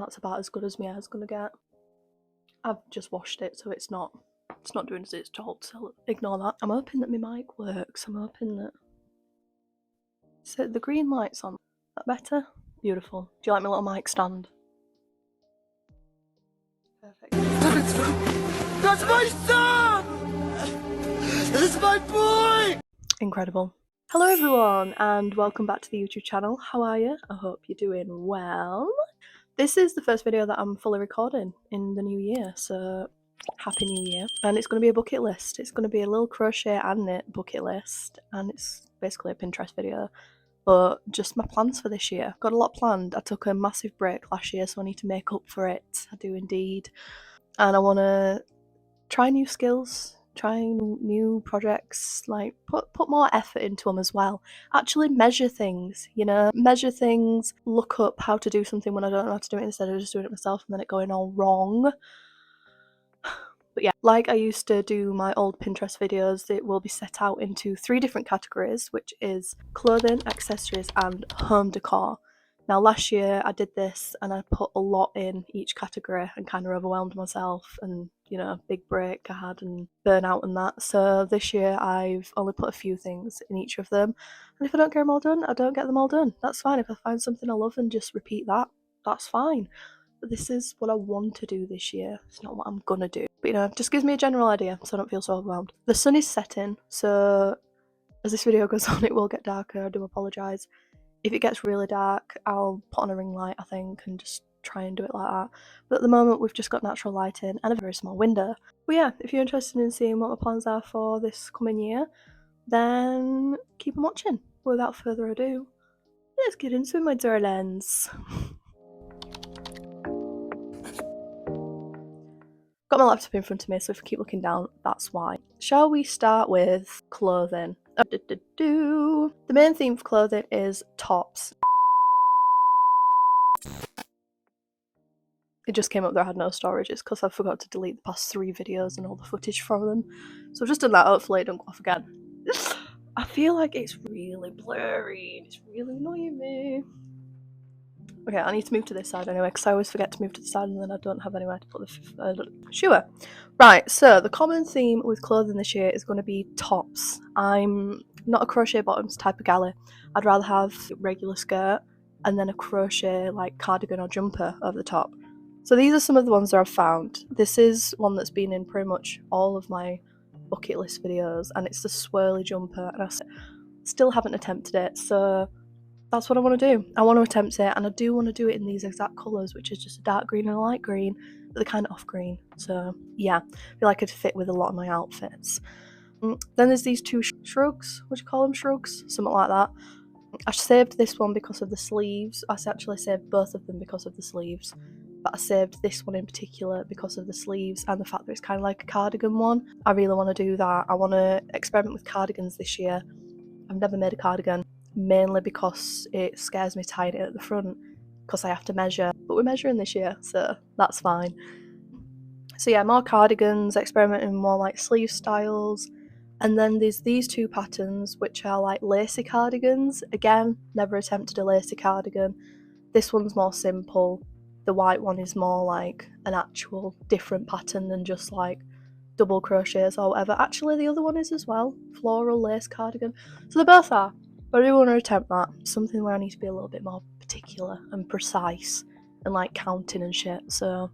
that's about as good as my hair's gonna get. I've just washed it, so it's not doing as its job, so ignore that. I'm hoping that my mic works. I'm hoping that... So the green light's on. Is that better? Beautiful. Do you like my little mic stand? Perfect. That's my son! This is my boy! Incredible. Hello everyone, and welcome back to the YouTube channel. How are you? I hope you're doing well. This is the first video that I'm fully recording in the new year, so happy new year. And it's going to be a bucket list. It's going to be a little crochet and knit bucket list, and it's basically a Pinterest video, but just my plans for this year. Got a lot planned. I took a massive break last year, so I need to make up for it. I do indeed. And I want to try new skills, trying new projects, like put more effort into them as well. Actually measure things, you know, look up how to do something when I don't know how to do it instead of just doing it myself and then it going all wrong. But yeah, like I used to do my old Pinterest videos, it will be set out into 3 different categories, which is clothing, accessories and home decor. Now last year I did this and I put a lot in each category and kind of overwhelmed myself, and you know, big break I had and burnout and that. So this year I've only put a few things in each of them, and if I don't get them all done, I don't get them all done. That's fine. If I find something I love and just repeat that, that's fine. But this is what I want to do this year. It's not what I'm gonna do. But you know, it just gives me a general idea so I don't feel so overwhelmed. The sun is setting, so as this video goes on it will get darker. I do apologise. If it gets really dark, I'll put on a ring light, I think, and just try and do it like that. But at the moment, we've just got natural lighting and a very small window. But yeah, if you're interested in seeing what my plans are for this coming year, then keep on watching. Without further ado, let's get into my darlings. Got my laptop in front of me, so if I keep looking down, that's why. Shall we start with clothing? The main theme for clothing is tops. It just came up that I had no storage. It's because I forgot to delete the past 3 videos and all the footage from them. So I've just done that, hopefully it don't go off again. I feel like it's really blurry. It's really annoying me. Okay, I need to move to this side anyway, because I always forget to move to the side and then I don't have anywhere to put the sure. Right, so the common theme with clothing this year is going to be tops. I'm not a crochet bottoms type of galley. I'd rather have regular skirt and then a crochet like cardigan or jumper over the top. So these are some of the ones that I've found. This is one that's been in pretty much all of my bucket list videos, and it's the swirly jumper, and I still haven't attempted it, so that's what I want to do. I want to attempt it, and I do want to do it in these exact colours, which is just a dark green and a light green, but they're kind of off green. So yeah, I feel like it'd fit with a lot of my outfits. Then there's these 2 shrugs. Would you call them shrugs? Something like that. I saved this one because of the sleeves. I actually saved both of them because of the sleeves, but I saved this one in particular because of the sleeves and the fact that it's kind of like a cardigan one. I really want to do that. I want to experiment with cardigans this year. I've never made a cardigan, mainly because it scares me tying it at the front because I have to measure, but we're measuring this year, so that's fine. So yeah, more cardigans, experimenting more like sleeve styles. And then there's these 2 patterns which are like lacy cardigans. Again, never attempted a lacy cardigan. This one's more simple. The white one is more like an actual different pattern than just like double crochets or whatever. Actually, the other one is as well. Floral lace cardigan. So they both are. But I do want to attempt that. Something where I need to be a little bit more particular and precise and like counting and shit. So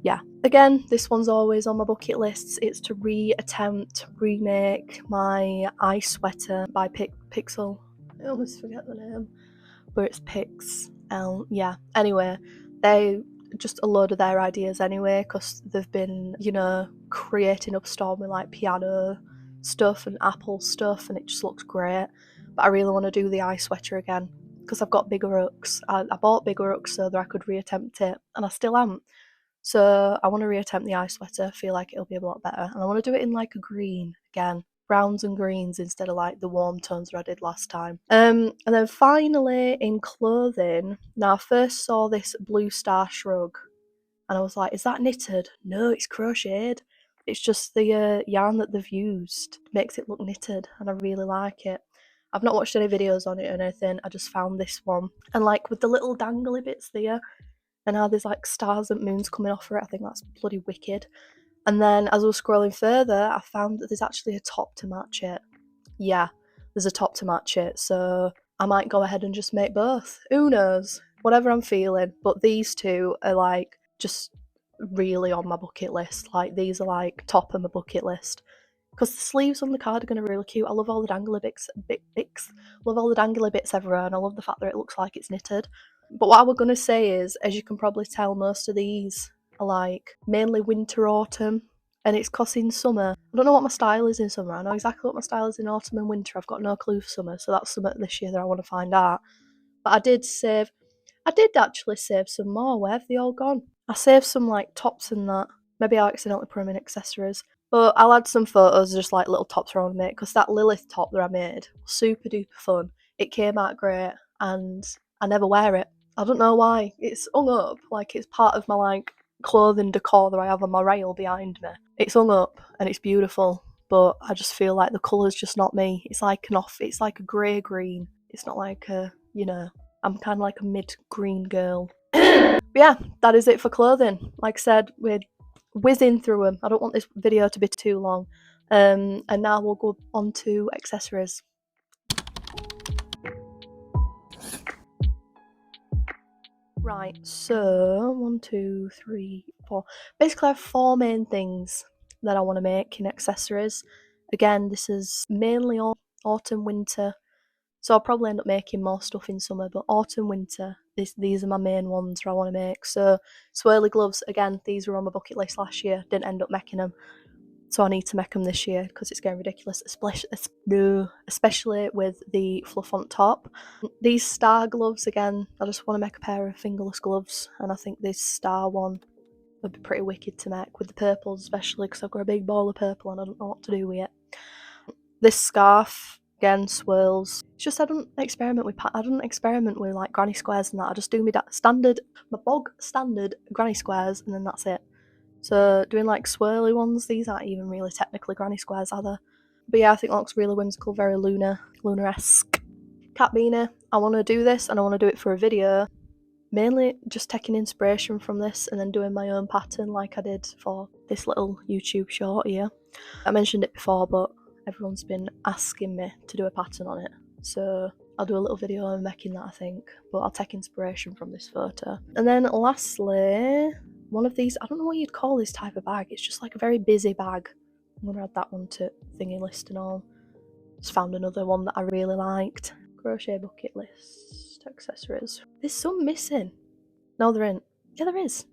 yeah, again, this one's always on my bucket lists. It's to remake my ice sweater by Pixel. I almost forget the name, but it's Pixel. Yeah, anyway, they just a load of their ideas anyway, because they've been, you know, creating up Storm with like piano stuff and Apple stuff, and it just looks great. But I really want to do the ice sweater again because I've got bigger hooks. I bought bigger hooks so that I could reattempt it, and I still haven't. So I want to reattempt the ice sweater. I feel like it'll be a lot better, and I want to do it in like a green again, browns and greens instead of like the warm tones that I did last time. And then finally in clothing, now I first saw this blue star shrug, and I was like, is that knitted? No, it's crocheted. It's just the yarn that they've used makes it look knitted, and I really like it. I've not watched any videos on it or anything. I just found this one, and like with the little dangly bits there. and how there's like stars and moons coming off it. I think that's bloody wicked. And then as I was scrolling further, I found that there's actually a top to match it. Yeah, there's a top to match it, so I might go ahead and just make both. Who knows? Whatever I'm feeling. But these two are like just really on my bucket list. Like these are like top of my bucket list. Because the sleeves on the cardigan are really cute. I love all the dangly love all the dangly bits everywhere, and I love the fact that it looks like it's knitted. But what I was going to say is, as you can probably tell, most of these are like mainly winter, autumn, and it's because in summer, I don't know what my style is in summer. I know exactly what my style is in autumn and winter. I've got no clue for summer, so that's something this year that I want to find out. But I did actually save some more. Where have they all gone? I saved some like tops and that. Maybe I accidentally put them in accessories. But I'll add some photos of just like little tops I want to make, because that Lilith top that I made was super duper fun. It came out great and I never wear it. I don't know why. It's hung up, like it's part of my like clothing decor that I have on my rail behind me. It's hung up and it's beautiful, but I just feel like the colour's just not me. It's like it's like a grey green. It's not like a, I'm kind of like a mid-green girl. But yeah, that is it for clothing. Like I said, we're whizzing through them. I don't want this video to be too long. And now we'll go on to accessories. Right, so 1, 2, 3, 4. Basically, I have 4 main things that I want to make in accessories. Again, this is mainly autumn, winter. So I'll probably end up making more stuff in summer, but autumn, winter, these are my main ones that I want to make. So swirly gloves, again, these were on my bucket list last year, didn't end up making them. So I need to make them this year because it's getting ridiculous, especially with the fluff on top. These star gloves, again, I just want to make a pair of fingerless gloves, and I think this star one would be pretty wicked to make, with the purples especially, because I've got a big ball of purple and I don't know what to do with it. This scarf, again, swirls. It's just I don't experiment with like granny squares and that. I just do my bog standard granny squares, and then that's it. So doing like swirly ones, these aren't even really technically granny squares, are they? But yeah, I think that looks really whimsical, very lunar-esque. Cat beanie, I want to do this and I want to do it for a video. Mainly just taking inspiration from this and then doing my own pattern like I did for this little YouTube short here. I mentioned it before, but everyone's been asking me to do a pattern on it. So I'll do a little video on making that, I think. But I'll take inspiration from this photo. And then lastly, one of these, I don't know what you'd call this type of bag. It's just like a very busy bag. I'm going to add that one to thingy list and all. Just found another one that I really liked. Crochet bucket list, accessories. There's some missing. No, there ain't. Yeah, there is.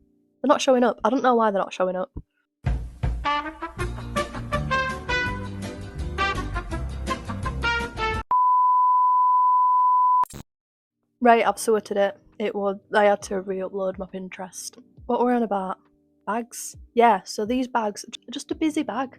They're not showing up. I don't know why they're not showing up. Right, I've sorted it. I had to re-upload my Pinterest. What were we on about? Bags? Yeah, so these bags are just a busy bag.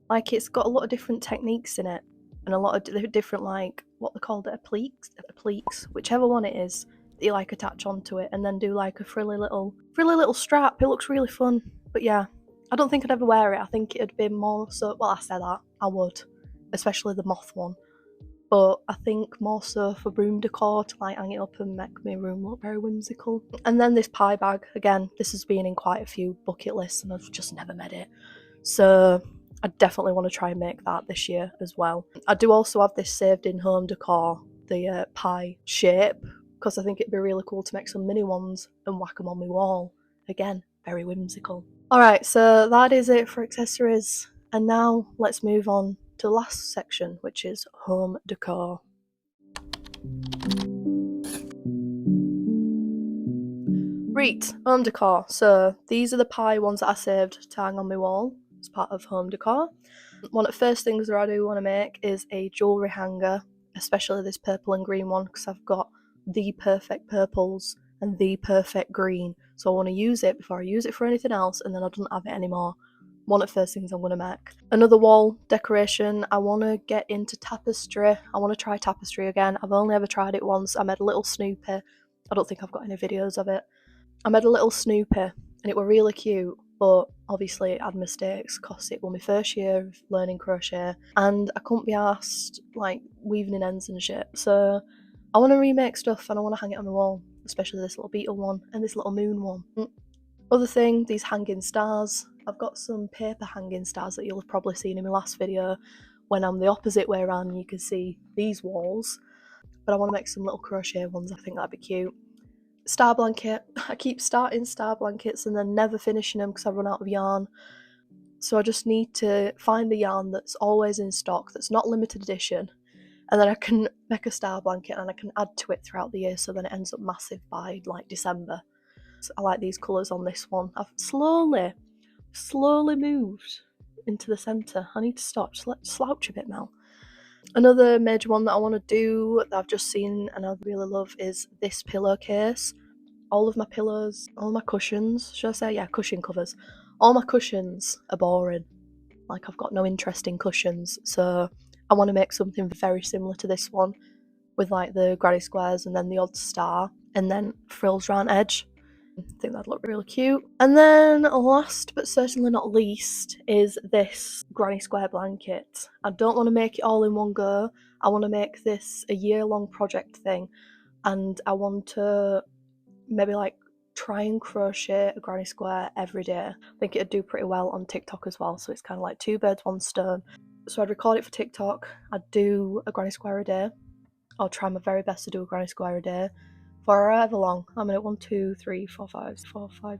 Like, it's got a lot of different techniques in it, and a lot of different, like, what they called it, appliques, whichever one it is, that you like attach onto it, and then do like a frilly little strap. It looks really fun. But yeah, I don't think I'd ever wear it. I think it'd be more so, well, I said that, I would, especially the moth one. But I think more so for room decor, to like hang it up and make my room look very whimsical. And then this pie bag, again, this has been in quite a few bucket lists and I've just never made it. So I definitely want to try and make that this year as well. I do also have this saved in home decor, the pie shape, because I think it'd be really cool to make some mini ones and whack them on my wall. Again, very whimsical. Alright, so that is it for accessories. And now let's move on to the last section, which is home decor. Right, home decor. So these are the pie ones that I saved to hang on my wall as part of home decor. One of the first things that I do want to make is a jewellery hanger, especially this purple and green one, because I've got the perfect purples and the perfect green. So I want to use it before I use it for anything else, and then I don't have it anymore. One of the first things I'm going to make. Another wall decoration, I want to get into tapestry. I want to try tapestry again. I've only ever tried it once. I made a little Snoopy. I don't think I've got any videos of it. I made a little Snoopy and it were really cute, but obviously it had mistakes because it was my first year of learning crochet and I couldn't be arsed like weaving in ends and shit. So I want to remake stuff and I want to hang it on the wall. especially this little beetle one and this little moon one. Other thing, these hanging stars. I've got some paper hanging stars that you'll have probably seen in my last video when I'm the opposite way around and you can see these walls. But I want to make some little crochet ones, I think that'd be cute. Star blanket. I keep starting star blankets and then never finishing them because I run out of yarn. So I just need to find a yarn that's always in stock, that's not limited edition, and then I can make a star blanket and I can add to it throughout the year so then it ends up massive by like December. So I like these colours on this one. I've slowly moved into the centre. I need to stop, just let slouch a bit now. Another major one that I want to do that I've just seen and I really love is this pillowcase. All of my pillows, all my cushions, should I say? Yeah, cushion covers. All my cushions are boring. Like, I've got no interest in cushions, so I want to make something very similar to this one with like the granny squares and then the odd star and then frills round edge. I think that'd look really cute. And then last but certainly not least is this granny square blanket. I don't want to make it all in one go. I want to make this a year-long project thing, and I want to maybe like try and crochet a granny square every day. I think it'd do pretty well on TikTok as well, so it's kind of like 2 birds 1 stone. So I'd record it for TikTok, I'd do a granny square a day. I'll try my very best to do a granny square a day for however long. I'm at 1, 2, 3, 4, 5,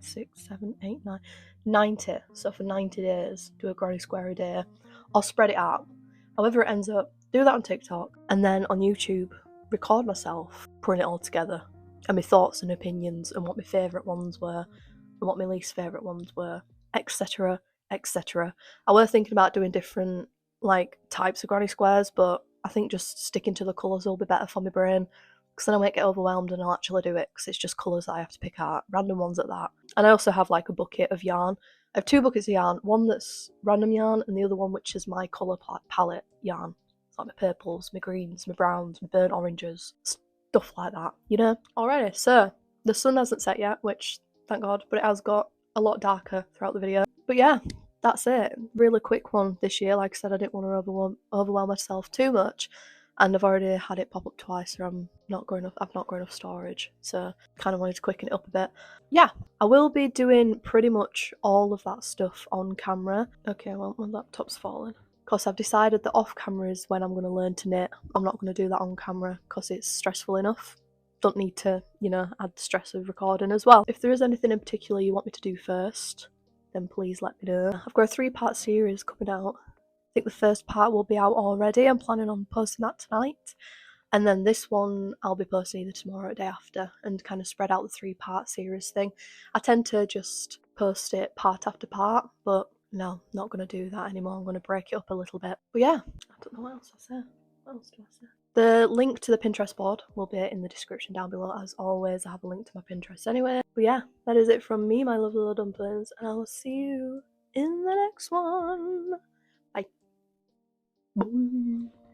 6, 7, 8, 9, 90. So for 90 days, do a granny square a day. I'll spread it out. However it ends up, do that on TikTok, and then on YouTube, record myself putting it all together, and my thoughts and opinions, and what my favourite ones were, and what my least favourite ones were, etc, etc. I was thinking about doing different like types of granny squares, but I think just sticking to the colours will be better for my brain, because then I won't get overwhelmed and I'll actually do it, because it's just colours that I have to pick out, random ones at that. And I also have like a bucket of yarn. I have 2 buckets of yarn, one that's random yarn and the other one which is my colour palette yarn. It's like my purples, my greens, my browns, my burnt oranges, stuff like that, you know? Alrighty, so the sun hasn't set yet, which thank God, but it has got a lot darker throughout the video. But yeah, that's it. Really quick one this year. Like I said, I didn't want to overwhelm myself too much, and I've already had it pop up twice, so I've not got enough storage, so kind of wanted to quicken it up a bit. Yeah, I will be doing pretty much all of that stuff on camera. Okay, well, my laptop's falling. Because I've decided that off camera is when I'm going to learn to knit. I'm not going to do that on camera because it's stressful enough. Don't need to, you know, add the stress of recording as well. If there is anything in particular you want me to do first, then please let me know. I've got a 3-part series coming out. I think the first part will be out already. I'm planning on posting that tonight. And then this one I'll be posting either tomorrow or the day after, and kind of spread out the 3-part series thing. I tend to just post it part after part, but no, not going to do that anymore. I'm going to break it up a little bit. But yeah, I don't know what else I say. What else do I say? The link to the Pinterest board will be in the description down below. As always, I have a link to my Pinterest anyway. But yeah, that is it from me, my lovely little dumplings, and I will see you in the next one. Bye. Bye.